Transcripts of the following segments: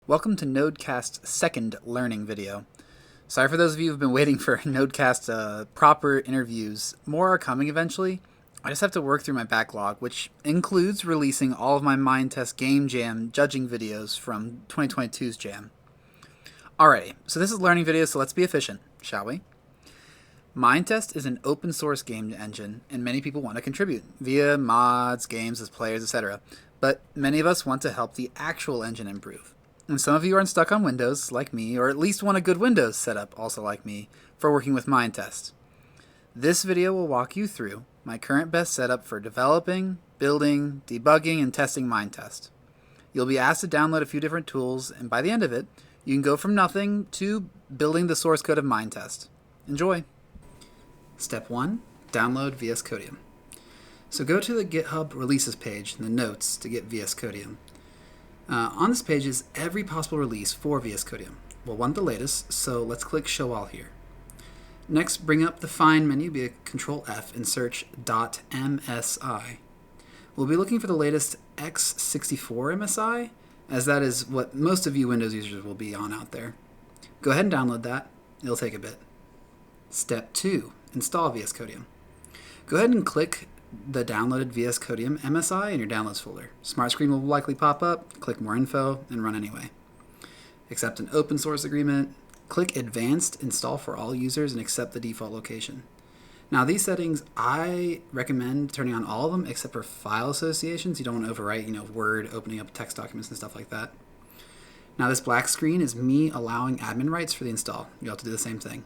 Welcome to Nodecast's second learning video. Sorry for those of you who've been waiting for Nodecast proper interviews. More are coming eventually. I just have to work through my backlog, which includes releasing all of my Minetest Game Jam judging videos from 2022's Jam. Alrighty, so this is learning video, so let's be efficient, shall we? Minetest is an open source game engine, and many people want to contribute via mods, games as players, etc. But many of us want to help the actual engine improve. And some of you aren't stuck on Windows, like me, or at least want a good Windows setup, also like me, for working with Minetest. This video will walk you through my current best setup for developing, building, debugging, and testing Minetest. You'll be asked to download a few different tools, and by the end of it, you can go from nothing to building the source code of Minetest. Enjoy! Step 1. Download VSCodium. So go to the GitHub releases page in the notes to get VSCodium. On this page is every possible release for VSCodium. We'll want the latest, so let's click Show All here. Next, bring up the Find menu via Ctrl-F and search .msi. We'll be looking for the latest x64 MSI, as that is what most of you Windows users will be on out there. Go ahead and download that. It'll take a bit. Step 2. Install VSCodium. Go ahead and click the downloaded VSCodium MSI in your downloads folder. Smart screen will likely pop up, click more info, and run anyway. Accept an open source agreement, click advanced install for all users, and accept the default location. Now these settings, I recommend turning on all of them except for file associations. You don't want to overwrite, Word, opening up text documents and stuff like that. Now this black screen is me allowing admin rights for the install. You'll have to do the same thing.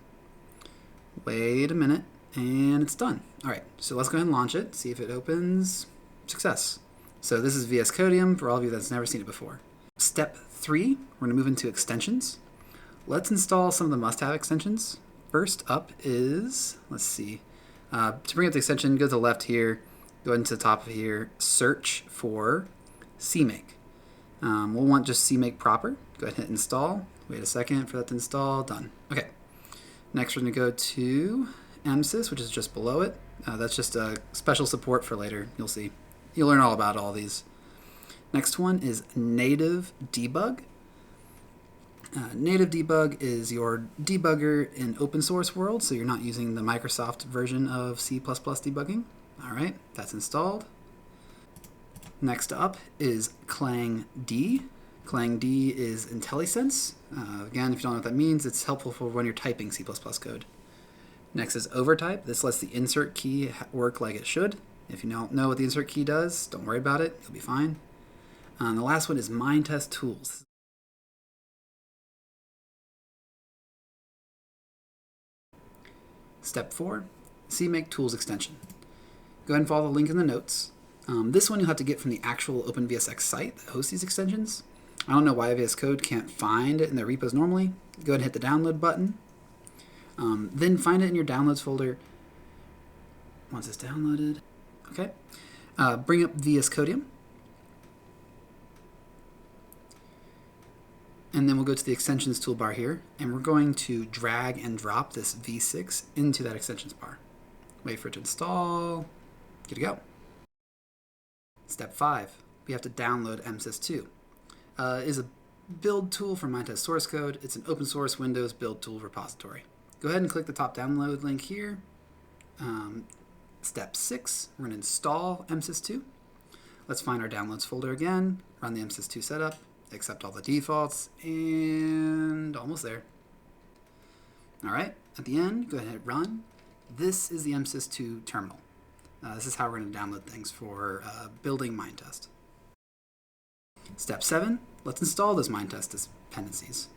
Wait a minute. And it's done. All right, so let's go ahead and launch it, see if it opens. Success. So this is VSCodium for all of you that's never seen it before. Step 3, we're going to move into extensions. Let's install some of the must-have extensions. First up is, let's see, to bring up the extension, go to the left here, go into the top of here, search for Cmake. We'll want just Cmake proper. Go ahead and hit install. Wait a second for that to install. Done. Okay. Next, we're going to go to Msys, which is just below it. That's just a special support for later. You'll see. You'll learn all about all these. Next one is native debug. Native debug is your debugger in open source world, so you're not using the Microsoft version of C++ debugging. All right, that's installed. Next up is clangd. clangd is IntelliSense. Again, if you don't know what that means, it's helpful for when you're typing C++ code. Next is overtype. This lets the insert key work like it should. If you don't know what the insert key does, don't worry about it. You'll be fine. And the last one is Minetest Tools. Step 4, Cmake Tools extension. Go ahead and follow the link in the notes. This one you'll have to get from the actual OpenVSX site that hosts these extensions. I don't know why VS Code can't find it in their repos normally. Go ahead and hit the download button. Then find it in your downloads folder. Once it's downloaded, okay. Bring up VSCodium. And then we'll go to the extensions toolbar here, and we're going to drag and drop this V6 into that extensions bar. Wait for it to install. Good to go. Step 5, we have to download Msys2. Is a build tool for Minetest source code. It's an open source Windows build tool repository. Go ahead and click the top download link here. Step 6, we're going to install Msys2. Let's find our downloads folder again, run the Msys2 setup, accept all the defaults, and almost there. All right, at the end, go ahead and hit run. This is the Msys2 terminal. This is how we're going to download things for building Minetest. Step 7, let's install those Minetest dependencies.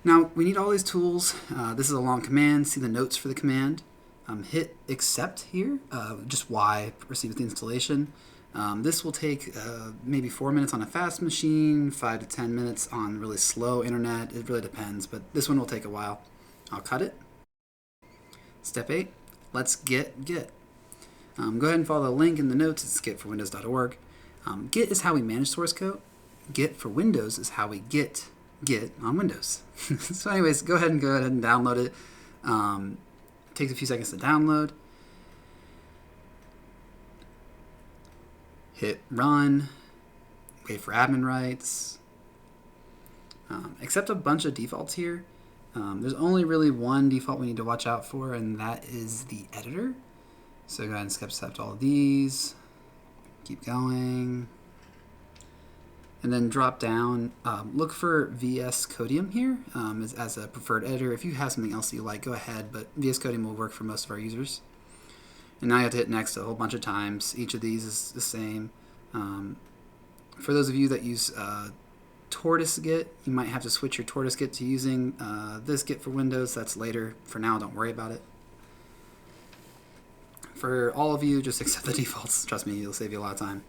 Now, we need all these tools. This is a long command. See the notes for the command. Hit accept here, just Y, proceed with the installation. This will take maybe 4 minutes on a fast machine, 5 to 10 minutes on really slow internet. It really depends, but this one will take a while. I'll cut it. Step 8, let's get Git. Go ahead and follow the link in the notes. It's gitforwindows.org. Git is how we manage source code. Git for Windows is how we get Git on Windows. So anyways, go ahead and download it. Takes a few seconds to download. Hit run. Wait for admin rights. Except a bunch of defaults here. There's only really one default we need to watch out for, and that is the editor. So go ahead and skip accept all of these. Keep going. And then drop down. Look for VSCodium here as a preferred editor. If you have something else that you like, go ahead, but VSCodium will work for most of our users. And now you have to hit next a whole bunch of times. Each of these is the same. For those of you that use Tortoise Git, you might have to switch your Tortoise Git to using this Git for Windows. That's later. For now, don't worry about it. For all of you, just accept the defaults. Trust me, it'll save you a lot of time.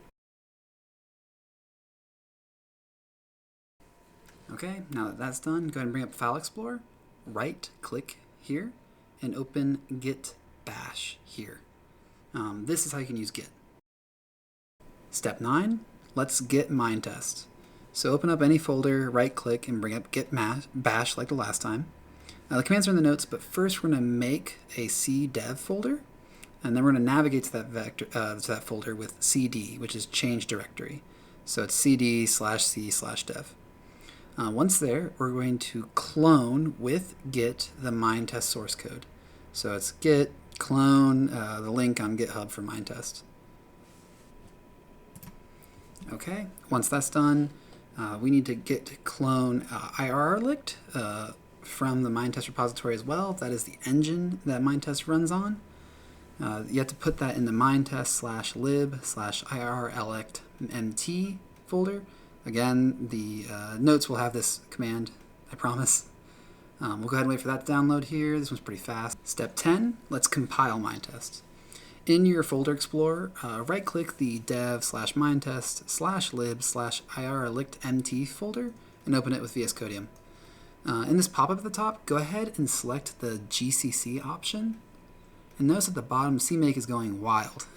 Okay, now that that's done, go ahead and bring up File Explorer, right-click here, and open Git Bash here. This is how you can use Git. Step 9, let's git Minetest. So open up any folder, right-click, and bring up Git Bash like the last time. The commands are in the notes, but first we're going to make a cdev folder, and then we're going to navigate to that folder with cd, which is change directory. So it's cd/c/dev. Once there, we're going to clone with git the Minetest source code. So it's git clone the link on GitHub for Minetest. Okay, once that's done, we need to git clone irrlict from the Minetest repository as well. That is the engine that Minetest runs on. You have to put that in the Minetest/lib/irrlict-mt folder. Again, the notes will have this command, I promise. We'll go ahead and wait for that to download here. This one's pretty fast. Step 10, let's compile Minetest. In your folder explorer, right-click the dev/minetest/lib/irrlict-mt folder and open it with VSCodium. In this pop-up at the top, go ahead and select the GCC option. And notice at the bottom, Cmake is going wild.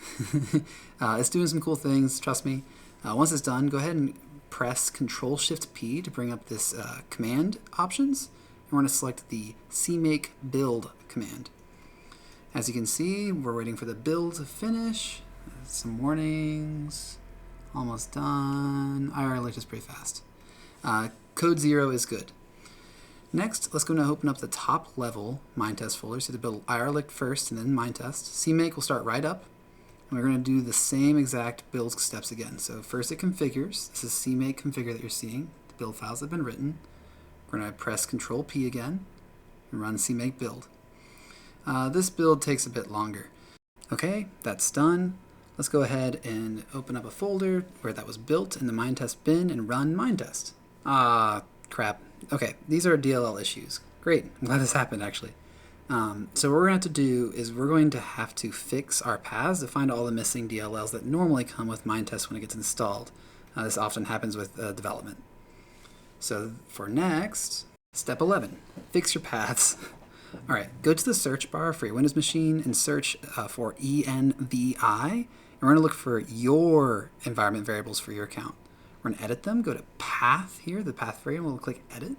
It's doing some cool things, trust me. Once it's done, go ahead and press Ctrl-Shift-P to bring up this command options. And we're going to select the cmake build command. As you can see, we're waiting for the build to finish. Some warnings. Almost done. irrlict is pretty fast. Code 0 is good. Next, let's go and open up the top level Minetest folder. So to build irrlict first and then Minetest. Cmake will start right up. And we're going to do the same exact build steps again. So first it configures. This is cmake configure that you're seeing. The build files have been written. We're going to press Control-P again and run cmake build. This build takes a bit longer. Okay, that's done. Let's go ahead and open up a folder where that was built in the Minetest bin and run Minetest. Crap. Okay, these are DLL issues. Great, I'm glad this happened actually. So what we're going to have to do is we're going to have to fix our paths to find all the missing DLLs that normally come with Minetest when it gets installed. This often happens with development. So for next, step 11, fix your paths. All right, go to the search bar for your Windows machine and search for envi. And we're going to look for your environment variables for your account. We're going to edit them. Go to path here, the path variable. We'll click edit. And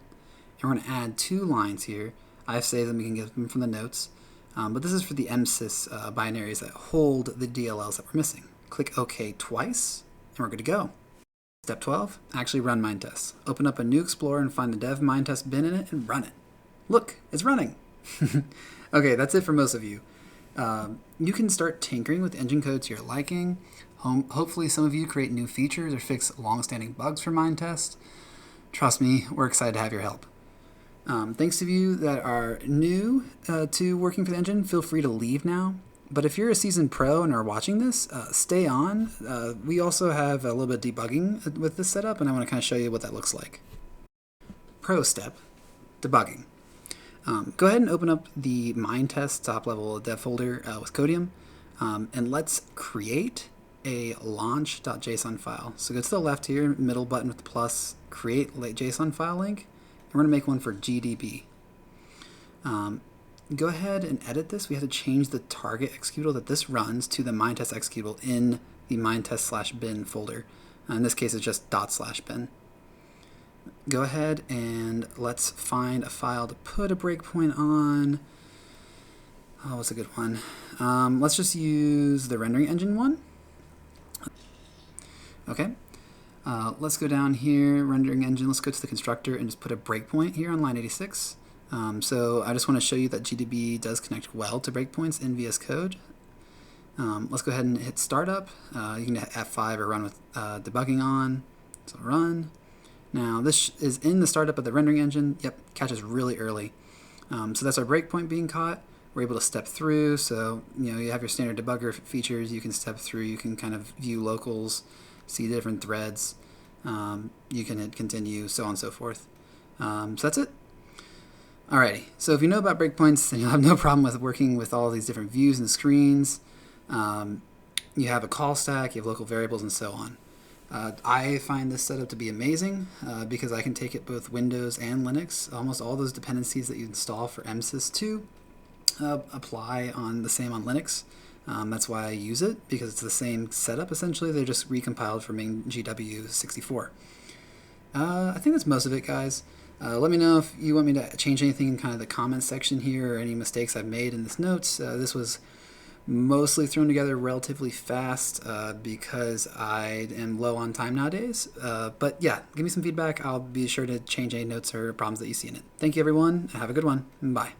we're going to add 2 lines here. I've saved them. We can get them from the notes. But this is for the Msys binaries that hold the DLLs that we're missing. Click OK twice, and we're good to go. Step 12, actually run Minetest. Open up a new Explorer and find the dev Minetest bin in it and run it. Look, it's running. Okay, that's it for most of you. You can start tinkering with engine code to your liking. Hopefully some of you create new features or fix long-standing bugs for Minetest. Trust me, we're excited to have your help. Thanks to you that are new to working for the engine, feel free to leave now. But if you're a seasoned pro and are watching this, stay on. We also have a little bit of debugging with this setup, and I want to kind of show you what that looks like. Pro step, debugging. Go ahead and open up the Minetest top level dev folder with Codium, and let's create a launch.json file. So go to the left here, middle button with the plus, create JSON file link, and we're going to make one for GDB. Go ahead and edit this. We have to change the target executable that this runs to the Minetest executable in the Minetest/bin folder. In this case, it's just ./bin. Go ahead and let's find a file to put a breakpoint on. Oh, what's a good one? Let's just use the rendering engine one. Okay. Let's go down here, rendering engine. Let's go to the constructor and just put a breakpoint here on line 86. So I just want to show you that GDB does connect well to breakpoints in VS Code. Let's go ahead and hit startup. You can hit F5 or run with debugging on. So run. Now this is in the startup of the rendering engine. Yep, catches really early. So that's our breakpoint being caught. We're able to step through. So you have your standard debugger features. You can step through. You can kind of view locals, see different threads. You can hit continue, so on and so forth. So that's it. Alrighty. So if you know about breakpoints, then you'll have no problem with working with all these different views and screens. You have a call stack, you have local variables, and so on. I find this setup to be amazing because I can take it both Windows and Linux. Almost all those dependencies that you install for Msys2 apply on the same on Linux. That's why I use it, because it's the same setup essentially. They're just recompiled from GW64. I think that's most of it, guys. Let me know if you want me to change anything in kind of the comments section here or any mistakes I've made in this notes. This was mostly thrown together relatively fast because I am low on time nowadays. But yeah, give me some feedback. I'll be sure to change any notes or problems that you see in it. Thank you, everyone, and have a good one. Bye.